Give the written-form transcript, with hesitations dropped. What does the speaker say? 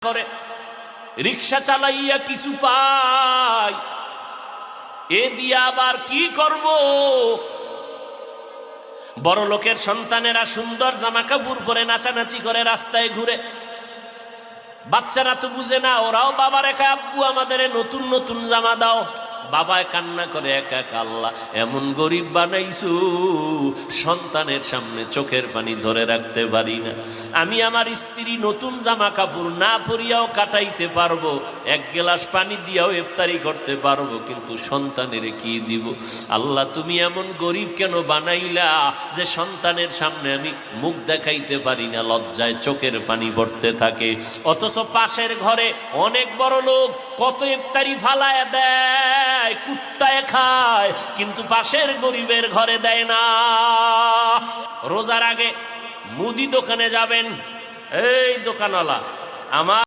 করে, রিক্সা চালাইয়া কিছু পাই, এ দিয়া আবার কি করব? বড় লোকের সন্তানেরা সুন্দর জামা কাপড় পরে নাচানাচি করে, রাস্তায় ঘুরে। বাচ্চারা তো বুঝে না, ওরাও বাবার একা, আব্বু আমাদের নতুন নতুন জামা দাও। বাবায় কান্না করে, একা একা। আল্লাহ এমন গরিব বানাইছু, সন্তানের সামনে চোখের পানি ধরে রাখতে পারি না। আমি আমার স্ত্রী নতুন জামা কাপড় না পরিয়াও কাটাইতে পারবো, এক গ্লাস পানি দিয়াও ইফতারি করতে পারবো, কিন্তু সন্তানের কি দিব? আল্লাহ তুমি এমন গরিব কেন বানাইলা যে সন্তানের সামনে আমি মুখ দেখাইতে পারি না, লজ্জায় চোখের পানি পড়তে থাকে। অথচ পাশের ঘরে অনেক বড় লোক কত ইফতারি ফালায় দেয়, কুত্তায় খায়, কিন্তু পাশের গরিবের ঘরে দেয় না। রোজার আগে মুদি দোকানে যাবেন, এই দোকানওয়ালা, আমার